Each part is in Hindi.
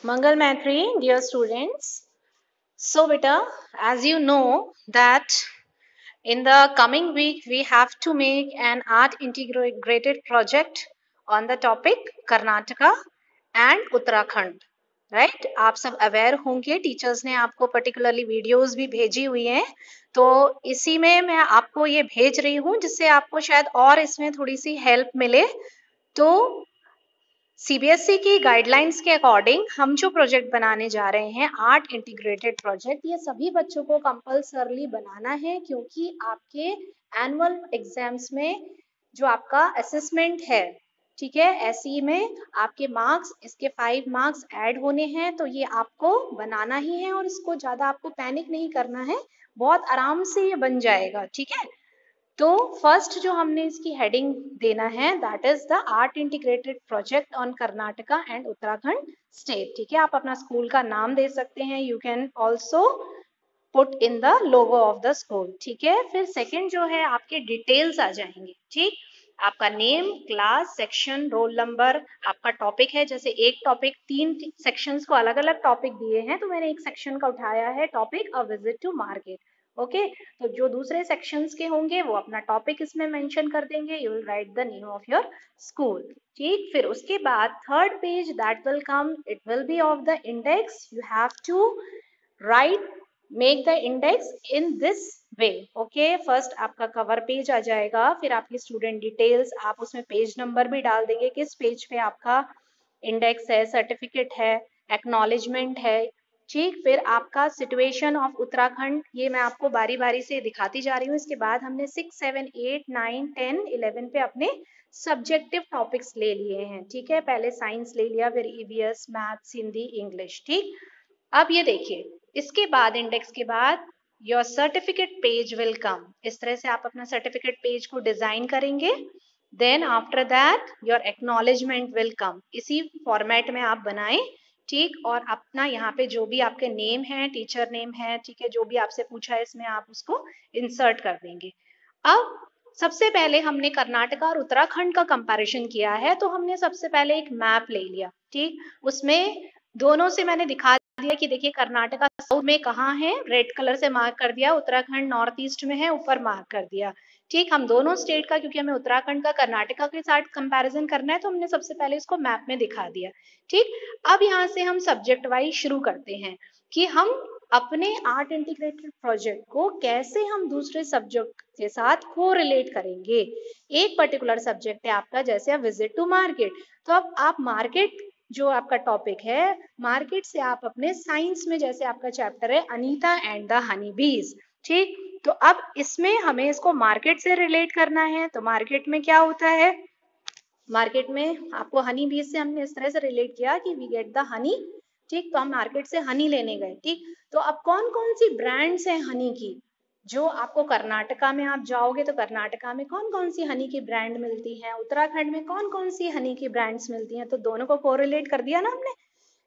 Mangal Maitri, dear students. So, beta, as you know that in the coming week we have to make an art integrated project on the topic Karnataka and Uttarakhand. Right आप सब अवेयर होंगे, टीचर्स ने आपको पर्टिकुलरली वीडियोस भी भेजी हुई हैं, तो इसी में मैं आपको ये भेज रही हूँ जिससे आपको शायद और इसमें थोड़ी सी हेल्प मिले। तो सीबीएसई की गाइडलाइंस के अकॉर्डिंग हम जो प्रोजेक्ट बनाने जा रहे हैं आर्ट इंटीग्रेटेड प्रोजेक्ट, ये सभी बच्चों को कंपल्सरली बनाना है क्योंकि आपके एनुअल एग्जाम्स में जो आपका असेसमेंट है, ठीक है, एसई में आपके मार्क्स, इसके 5 मार्क्स ऐड होने हैं, तो ये आपको बनाना ही है और इसको ज्यादा आपको पैनिक नहीं करना है, बहुत आराम से ये बन जाएगा, ठीक है। तो फर्स्ट जो हमने इसकी हेडिंग देना है that is the art integrated project on Karnataka and Uttarakhand state, ठीक है। आप अपना स्कूल का नाम दे सकते हैं, you can also put in the logo of the school, ठीक है। फिर सेकंड जो है आपके डिटेल्स आ जाएंगे, ठीक, आपका name, class, section, roll number, आपका टॉपिक है, जैसे एक टॉपिक 3 सेक्शंस को अलग अलग टॉपिक दिए हैं, तो मैंने एक सेक्शन का उठाया है topic a visit to market, okay. तो जो दूसरे सेक्शंस के होंगे वो अपना टॉपिक इसमें मेंशन कर देंगे, you will write the name of your school, ठीक। फिर उसके बाद third page that will come, it will be of the index, you have to write, make the index in this way, okay. First आपका कवर पेज आ जाएगा, फिर आपकी स्टूडेंट डिटेल्स, आप उसमें पेज नंबर भी डाल देंगे, किस पेज पे आपका इंडेक्स है, सर्टिफिकेट है, एक्नॉलेजमेंट है, ठीक। फिर आपका सिचुएशन ऑफ उत्तराखंड, ये मैं आपको बारी बारी से दिखाती जा रही हूँ। इसके बाद हमने 6, 7, 8, 9, 10, 11 पे अपने सब्जेक्टिव टॉपिक्स ले लिए हैं, ठीक है। पहले साइंस ले लिया, फिर ईवीएस, मैथ्स, हिंदी, इंग्लिश, ठीक। अब ये देखिए, इसके बाद इंडेक्स के बाद your certificate page will come, इस तरह से आप अपना सर्टिफिकेट पेज को डिजाइन करेंगे। Then after that your acknowledgement will come, इसी फॉर्मेट में आप बनाएं, ठीक। और अपना यहाँ पे जो भी आपके नेम है, टीचर नेम है, ठीक है, जो भी आपसे पूछा है इसमें आप उसको इंसर्ट कर देंगे। अब सबसे पहले हमने कर्नाटका और उत्तराखंड का कंपैरिजन किया है, तो हमने सबसे पहले एक मैप ले लिया, ठीक। उसमें दोनों से मैंने दिखा दिया कि देखिए कर्नाटका साउथ में कहाँ है, रेड कलर से मार्क कर दिया, उत्तराखंड नॉर्थ ईस्ट में है, ऊपर मार्क कर दिया, ठीक। हम दोनों स्टेट का, क्योंकि हमें उत्तराखंड का कर्नाटका के साथ कंपैरिजन करना है, तो हमने सबसे पहले इसको मैप में दिखा दिया, ठीक। अब यहाँ से हम सब्जेक्ट वाइज शुरू करते हैं कि हम अपने आर्ट इंटीग्रेटेड प्रोजेक्ट को कैसे हम दूसरे सब्जेक्ट के साथ को रिलेट करेंगे। एक पर्टिकुलर सब्जेक्ट है आपका, जैसे विजिट टू मार्केट, तो अब आप मार्केट जो आपका टॉपिक है, मार्केट से आप अपने साइंस में, जैसे आपका चैप्टर है अनीता एंड द हनी बीज, ठीक। तो अब इसमें हमें इसको मार्केट से रिलेट करना है, तो मार्केट में क्या होता है, मार्केट में आपको हनी बीज से हमने इस तरह से रिलेट किया कि वी गेट द हनी, ठीक। तो हम मार्केट से हनी लेने गए, ठीक। तो अब कौन कौन सी ब्रांड्स हैं हनी की, जो आपको कर्नाटका में आप जाओगे तो कर्नाटका में कौन कौन सी हनी की ब्रांड मिलती है, उत्तराखंड में कौन कौन सी हनी की ब्रांड्स मिलती हैं, तो दोनों को कोरिलेट कर दिया ना हमने।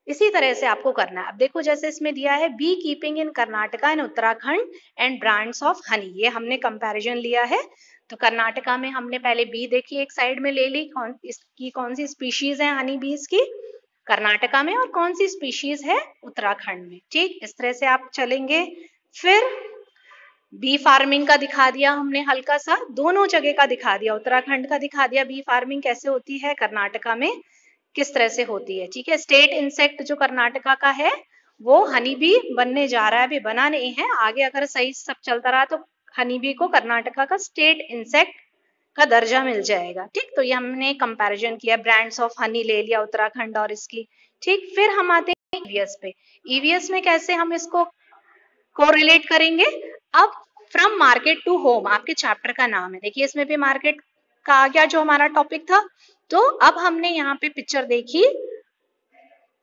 इसी तरह से आपको करना है। अब देखो, जैसे इसमें दिया है beekeeping in Karnataka and Uttarakhand and brands of honey, ये हमने कंपैरिजन लिया है। तो कर्नाटका में हमने पहले बी देखी, एक साइड में ले ली, इसकी कौन सी स्पीशीज है हनी बीज की कर्नाटका में और कौन सी स्पीशीज है उत्तराखंड में, ठीक। इस तरह से आप चलेंगे। फिर बी फार्मिंग का दिखा दिया हमने, हल्का सा दोनों जगह का दिखा दिया, उत्तराखंड का दिखा दिया बी फार्मिंग कैसे होती है, कर्नाटका में किस तरह से होती है, ठीक है। स्टेट इंसेक्ट जो कर्नाटका का है वो हनी बी बनने जा रहा है, अभी बना नहीं है, आगे अगर सही सब चलता रहा तो हनी बी को कर्नाटका का स्टेट इंसेक्ट का दर्जा मिल जाएगा, ठीक। तो ये हमने कंपैरिजन किया, ब्रांड्स ऑफ हनी ले लिया उत्तराखंड और इसकी, ठीक। फिर हम आते हैं ईवीएस पे। ईवीएस में कैसे हम इसको कोरिलेट करेंगे, अब फ्रॉम मार्केट टू होम आपके चैप्टर का नाम है, देखिए इसमें भी मार्केट का आ गया जो हमारा टॉपिक था। तो अब हमने यहाँ पे पिक्चर देखी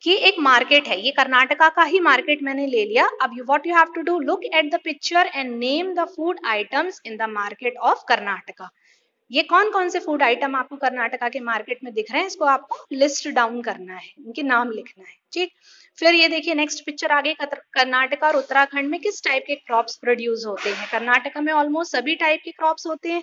कि एक मार्केट है, ये कर्नाटका का ही मार्केट मैंने ले लिया। अब what you have to do, look at the picture and name the food items in the market of Karnataka. ये कौन कौन से फूड आइटम आपको कर्नाटका के मार्केट में दिख रहे हैं, इसको आपको लिस्ट डाउन करना है, इनके नाम लिखना है, ठीक। फिर ये देखिए नेक्स्ट पिक्चर आगे, कर्नाटका और उत्तराखंड में किस टाइप के क्रॉप्स प्रोड्यूस होते हैं। कर्नाटका में ऑलमोस्ट सभी टाइप के क्रॉप्स होते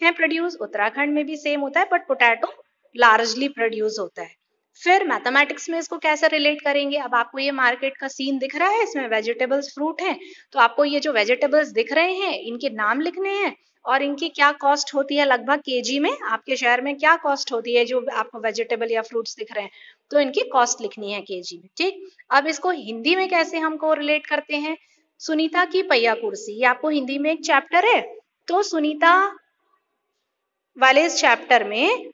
हैं प्रोड्यूस, उत्तराखंड में भी सेम होता है, बट पोटैटो लार्जली प्रोड्यूस होता है। फिर मैथमेटिक्स में इसको कैसे रिलेट करेंगे? अब आपको ये मार्केट का सीन दिख रहा है, इसमें वेजिटेबल्स फ्रूट हैं, तो आपको ये जो वेजिटेबल्स दिख रहे हैं इनके नाम लिखने हैं और इनकी क्या कॉस्ट होती है लगभग केजी में, आपके शहर में क्या कॉस्ट होती है जो आपको वेजिटेबल या फ्रूट्स दिख रहे हैं, तो इनकी कॉस्ट लिखनी है केजी में। ठीक, अब इसको हिंदी में कैसे हमको रिलेट करते हैं? सुनीता की पहिया कुर्सी, ये आपको हिंदी में एक चैप्टर है, तो सुनीता वाले इस चैप्टर में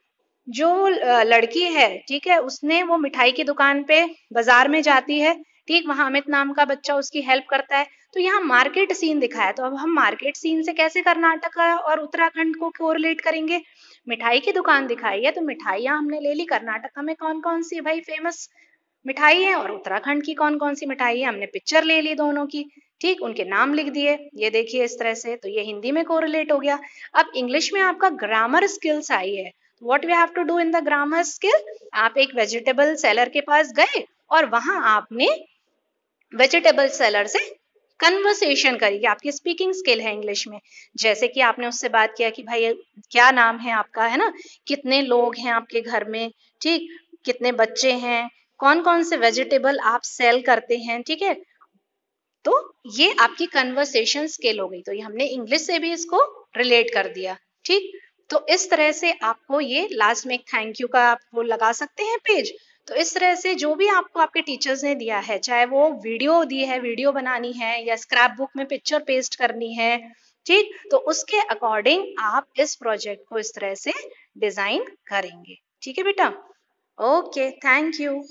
जो लड़की है, ठीक है, उसने वो मिठाई की दुकान पे बाजार में जाती है, ठीक, वहां अमित नाम का बच्चा उसकी हेल्प करता है, तो यहाँ मार्केट सीन दिखा है, तो अब हम मार्केट सीन से कैसे कर्नाटक और उत्तराखंड को कोरिलेट करेंगे? मिठाई की दुकान दिखाई है तो मिठाइयां हमने ले ली, कर्नाटक में कौन कौन सी भाई फेमस मिठाई है और उत्तराखंड की कौन कौन सी मिठाई है, हमने पिक्चर ले ली दोनों की, ठीक, उनके नाम लिख दिए, ये देखिए इस तरह से, तो ये हिंदी में कोरिलेट हो गया। अब इंग्लिश में आपका ग्रामर स्किल्स आई है, what we have to do in the grammar skill? आप एक वेजिटेबल सेलर के पास गए और वहां आपने वेजिटेबल सेलर से कन्वर्सेशन करिए, आपकी स्पीकिंग स्किल है इंग्लिश में, जैसे कि आपने उससे बात किया कि भाई क्या नाम है आपका, है ना, कितने लोग हैं आपके घर में, ठीक, कितने बच्चे हैं, कौन कौन से वेजिटेबल आप सेल करते हैं, ठीक है, तो ये आपकी कन्वर्सेशन स्किल हो गई, तो ये हमने इंग्लिश से भी इसको रिलेट कर दिया। ठीक, तो इस तरह से आपको ये लास्ट में एक थैंक यू का आप वो लगा सकते हैं पेज। तो इस तरह से जो भी आपको आपके टीचर्स ने दिया है, चाहे वो वीडियो दी है, वीडियो बनानी है या स्क्रैप बुक में पिक्चर पेस्ट करनी है, ठीक, तो उसके अकॉर्डिंग आप इस प्रोजेक्ट को इस तरह से डिजाइन करेंगे। ठीक है बेटा, ओके, थैंक यू।